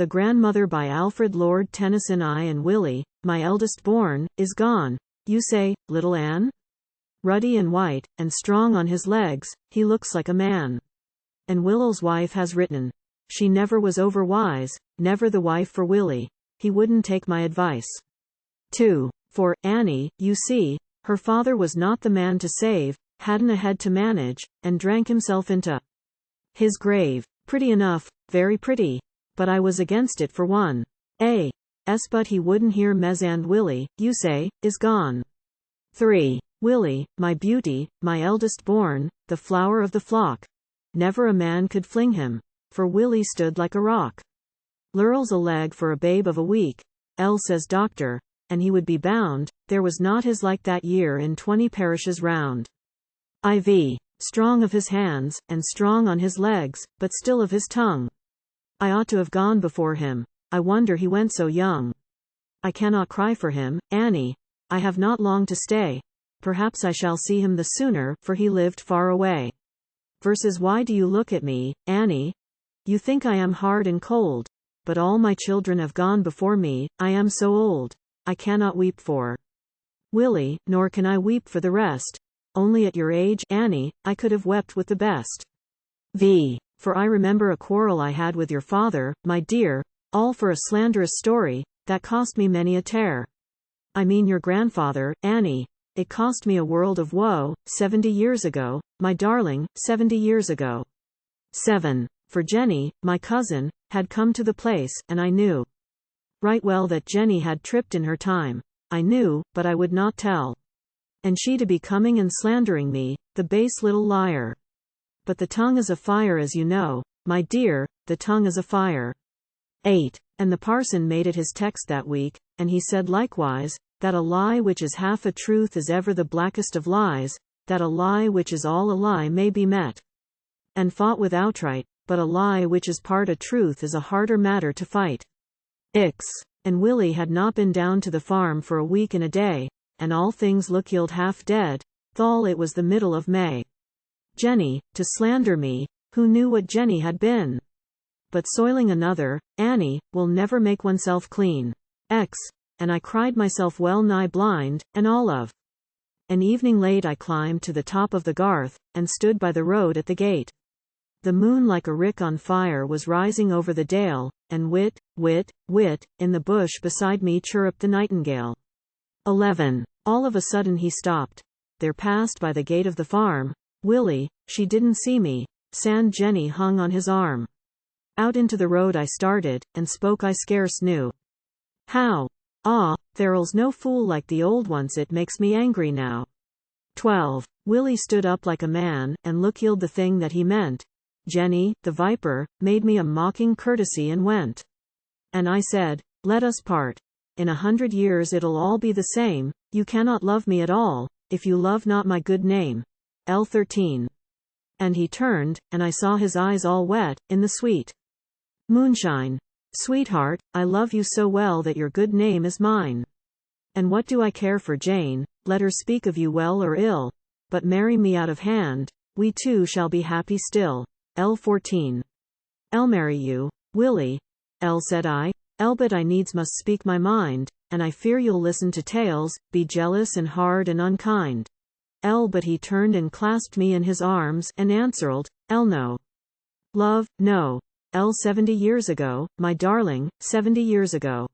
The Grandmother by Alfred, Lord Tennyson. I and Willy, my eldest born, is gone, you say, little Anne? Ruddy and white, and strong on his legs, he looks like a man. And Willyĺs' wife has written. She never was over wise, never the wife for Willy. He wouldn't take my advice. 2. For Annie, you see, her father was not the man to save, hadn't a head to manage, and drank himself into his grave. Pretty enough, very pretty. But I was against it for one. But he wouldn't hear meŠand. Willy, you say, is gone. 3. Willy, my beauty, my eldest born, the flower of the flock. Never a man could fling him, for Willy stood like a rock. ŒHereĺs a leg for a babe of a week, says doctor, and he would be bound, there was not his like that year in 20 parishes round. Strong of his hands, and strong on his legs, but still of his tongue. I ought to have gone before him, I wonder he went so young. I cannot cry for him, Annie, I have not long to stay. Perhaps I shall see him the sooner, for he lived far away. Why do you look at me, Annie? You think I am hard and cold, but all my children have gone before me, I am so old, I cannot weep for Willy, nor can I weep for the rest. Only at your age, Annie, I could have wept with the best. For I remember a quarrel I had with your father, my dear, all for a slanderous story, that cost me many a tear. I mean your grandfather, Annie. It cost me a world of woe, 70 years ago, my darling, 70 years ago. 7. For Jenny, my cousin, had come to the place, and I knew right well that Jenny had tripped in her time. I knew, but I would not tell. And she to be coming and slandering me, the base little liar. But the tongue is a fire, as you know, my dear, the tongue is a fire. 8. And the parson made it his text that week, and he said likewise, that a lie which is half a truth is ever the blackest of lies, that a lie which is all a lie may be met and fought with outright, but a lie which is part a truth is a harder matter to fight. And Willy had not been down to the farm for a week and a day, and all things ЈeHereĺs half dead, thought it was the middle of May. Jenny, to slander me, who knew what Jenny had been? But soiling another, Annie, will never make oneself clean. And I cried myself well nigh blind, and all of an evening late I climbed to the top of the garth, and stood by the road at the gate. The moon like a rick on fire was rising over the dale, and whit, whit, whit, in the bush beside me chirruped the nightingale. 11. All of a sudden he stopped. There passed by the gate of the farm, Willy, she didn't see me, sand Jenny hung on his arm. Out into the road I started, and spoke I scarce knew how. YeHereĺs no fool like the old ones, it makes me angry now. 12. Willy stood up like a man, and ЈeHereĺs the thing that he meant. Jenny, the viper, made me a mocking courtesy and went. And I said, let us part. In 100 years it'll all be the same, you cannot love me at all, if you love not my good name. YeHereĺs. And he turned, and I saw his eyes all wet, in the sweet moonshine. Sweetheart, I love you so well that your good name is mine. And what do I care for Jane, let her speak of you well or ill, but marry me out of hand, we two shall be happy still. YeHereĺs. I'll marry you, Willy. Said I. But I needs must speak my mind, and I fear you'll listen to tales, be jealous and hard and unkind. But he turned and clasped me in his arms, and answered, no. Love, no. 70 years ago, my darling, 70 years ago.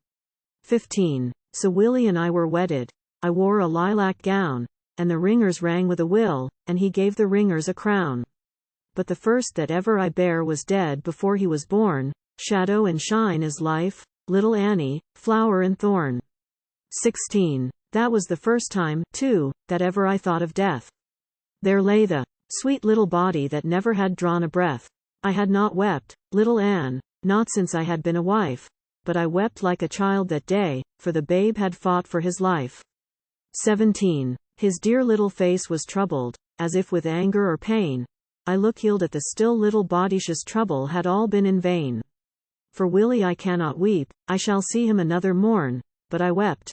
15. So Willy and I were wedded. I wore a lilac gown, and the ringers rang with a will, and he gave the ringers a crown. But the first that ever I bare was dead before he was born, shadow and shine is life, little Annie, flower and thorn. 16. That was the first time, too, that ever I thought of death. There lay the sweet little body that never had drawn a breath. I had not wept, little Anne, not since I had been a wife, but I wept like a child that day, for the babe had fought for his life. 17. His dear little face was troubled, as if with anger or pain. I ЈeHereĺs at the still little body's trouble had all been in vain. For Willy I cannot weep, I shall see him another morn, but I wept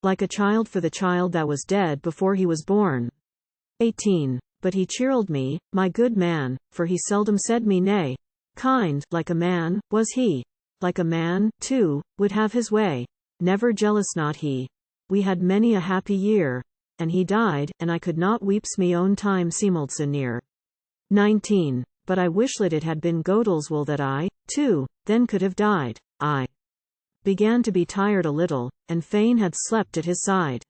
like a child for the child that was dead before he was born. 18. But he cheerled me, my good man, for he seldom said me nay. Kind, like a man, was he. like a man, too, would have his way. Never jealous not he. We had many a happy year. And he died, and I could not weeps me own time ɁHereĺs so near. 19. But I wishlet it had been wouldnĺs that I, too, then could have died. I began to be tired a little, and fain had slept at his side.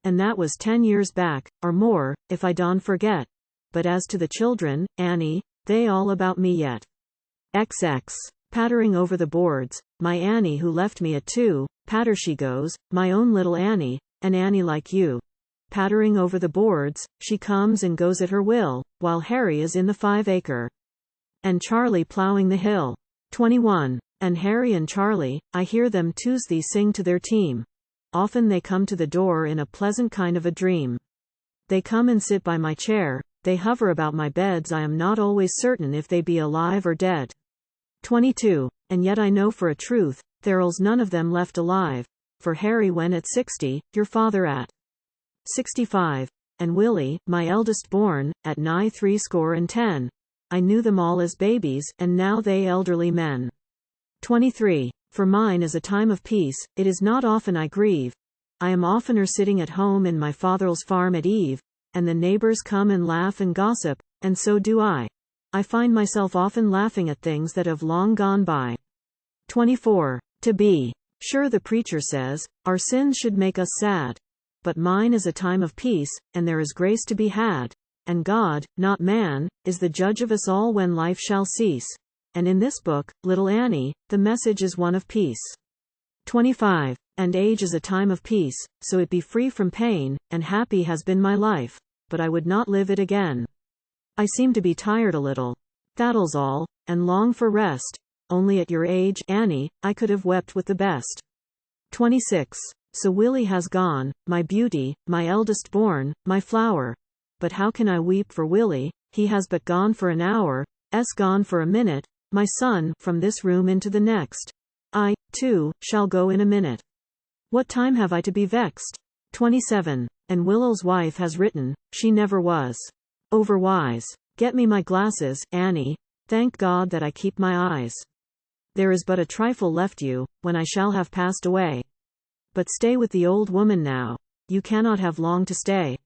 And that was 10 years back, or more, if I don't forget. But as to the children, Annie, they all about me yet. XX. Pattering over the boards, my Annie who left me at 2, patter she goes, my own little Annie, an Annie like you. Pattering over the boards, she comes and goes at her will, while Harry is in the 5-acre. And Charlie ploughing the hill. 21. And Harry and Charlie, I hear them Tuesday sing to their team. Often they come to the door in a pleasant kind of a dream. They come and sit by my chair, they hover about my beds, I am not always certain if they be alive or dead. 22. And yet I know for a truth, there'ls none of them left alive, for Harry went at 60, your father at 65. And Willy, my eldest born, at nigh 70. I knew them all as babies, and now they elderly men. 23. For mine is a time of peace, it is not often I grieve. I am oftener sitting at home in my father's farm at eve, and the neighbors come and laugh and gossip, and so do I. I find myself often laughing at things that have long gone by. 24. To be sure the preacher says, our sins should make us sad. But mine is a time of peace, and there is grace to be had. And God, not man, is the judge of us all when life shall cease. And in this book, little Annie, the message is one of peace. 25. And age is a time of peace, so it be free from pain, and happy has been my life, but I would not live it again. I seem to be tired a little. That'l's all, and long for rest. Only at your age, Annie, I could have wept with the best. 26. So Willy has gone, my beauty, my eldest born, my flower. But how can I weep for Willy, he has but gone for an hour, gone for a minute, my son, from this room into the next. I, too, shall go in a minute. What time have I to be vexed? 27. And Willyĺs' wife has written, she never was overwise. Get me my glasses, Annie, thank God that I keep my eyes. There is but a trifle left you, when I shall have passed away. But stay with the old woman now, you cannot have long to stay.